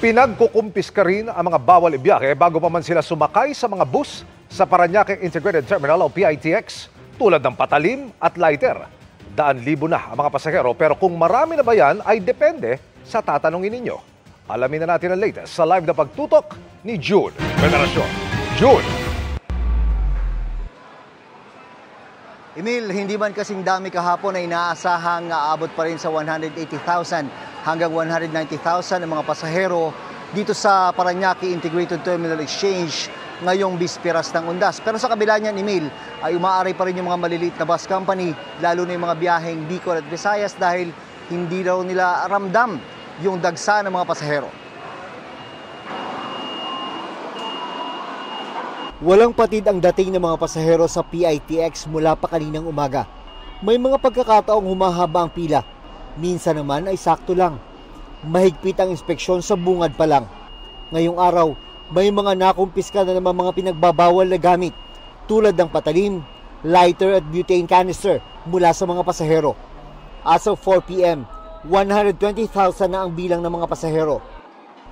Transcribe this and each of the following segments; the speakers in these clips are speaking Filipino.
Pinagkukumpiska rin ang mga bawal ibiyahe bago pa man sila sumakay sa mga bus sa Parañaque Integrated Terminal o PITX tulad ng patalim at lighter. Daan libo na ang mga pasahero pero kung marami na ba yan ay depende sa tatanungin ninyo. Alamin na natin ang latest sa live na pagtutok ni June Veneracion. June! Emil, hindi man kasing dami kahapon ay inaasahang aabot pa rin sa 180,000 hanggang 190,000 ang mga pasahero dito sa Parañaque Integrated Terminal Exchange ngayong bisperas ng undas. Pero sa kabila niyan, Emil, ay umaari pa rin yung mga maliliit na bus company, lalo na yung mga biyaheng Bicol at Visayas dahil hindi daw nila ramdam yung dagsa ng mga pasahero. Walang patid ang dating ng mga pasahero sa PITX mula pa kaninang umaga. May mga pagkakataong humahaba ang pila. Minsan naman ay sakto lang. Mahigpit ang inspeksyon sa bungad pa lang. Ngayong araw, may mga nakumpiska na naman mga pinagbabawal na gamit tulad ng patalim, lighter at butane canister mula sa mga pasahero. As of 4 p.m., 120,000 na ang bilang ng mga pasahero.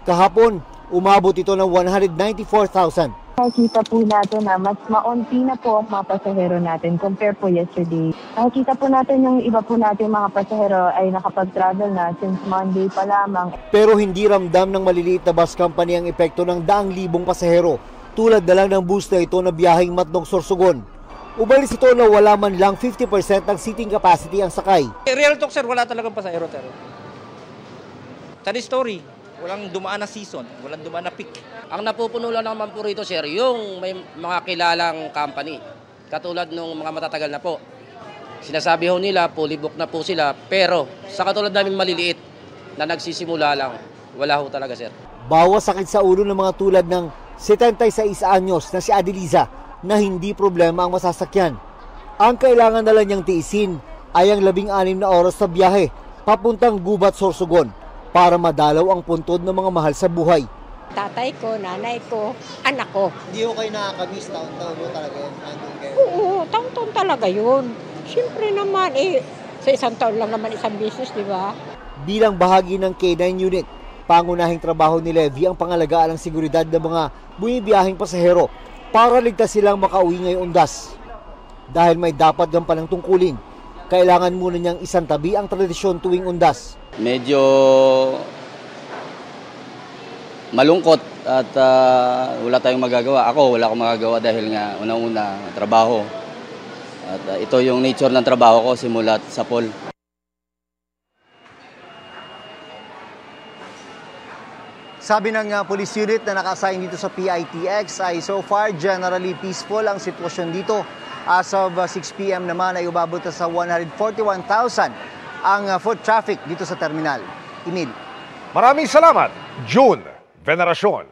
Kahapon, umabot ito ng 194,000. Nakikita po natin na mas maunti na po ang mga pasahero natin compare po yesterday. Nakikita po natin yung iba po natin mga pasahero ay nakapag-travel na since Monday pa lamang. Pero hindi ramdam ng maliliit na bus company ang epekto ng daang libong pasahero tulad na lang ng bus na ito na biyaheng Matnog-Sorsogon. Umalis ito na wala man lang 50% ng seating capacity ang sakay. Real talk sir, wala talagang pasahero. Sad story. Walang dumaan na season, walang dumaan na peak. Ang napupuno lang naman po rito, sir, yung may mga kilalang company. Katulad ng mga matatagal na po. Sinasabi ho nila, fully book na po sila. Pero sa katulad namin maliliit na nagsisimula lang, wala ho talaga, sir. Bawas sakit sa ulo ng mga tulad ng 76 anyos na si Adeliza na hindi problema ang masasakyan. Ang kailangan na lang niyang tiisin ay ang 16 na oras sa biyahe papuntang Gubat, Sorsogon, para madalaw ang puntod ng mga mahal sa buhay. Tatay ko, nanay ko, anak ko. Hindi ko kayo nakakamiss taon-taon mo talaga yun? Oo, taon-taon talaga yun. Siyempre naman, sa isang taon lang naman isang business, di ba? Bilang bahagi ng K9 unit, pangunahing trabaho ni Levy ang pangalagaan ng seguridad ng mga bumibiyaheng pasahero para ligtas silang makauwi ngayong undas. Dahil may dapat gampalang tungkulin, kailangan muna niyang isantabi ang tradisyon tuwing undas. Medyo malungkot at wala tayong magagawa. Ako, wala akong magagawa dahil nga unang-una, trabaho. At ito yung nature ng trabaho ko simula sa pool. Sabi ng police unit na naka-assign dito sa PITX ay so far generally peaceful ang sitwasyon dito. As of 6 p.m. naman ay umabot sa 141,000 ang foot traffic dito sa terminal. Emil. Maraming salamat, June Veneracion.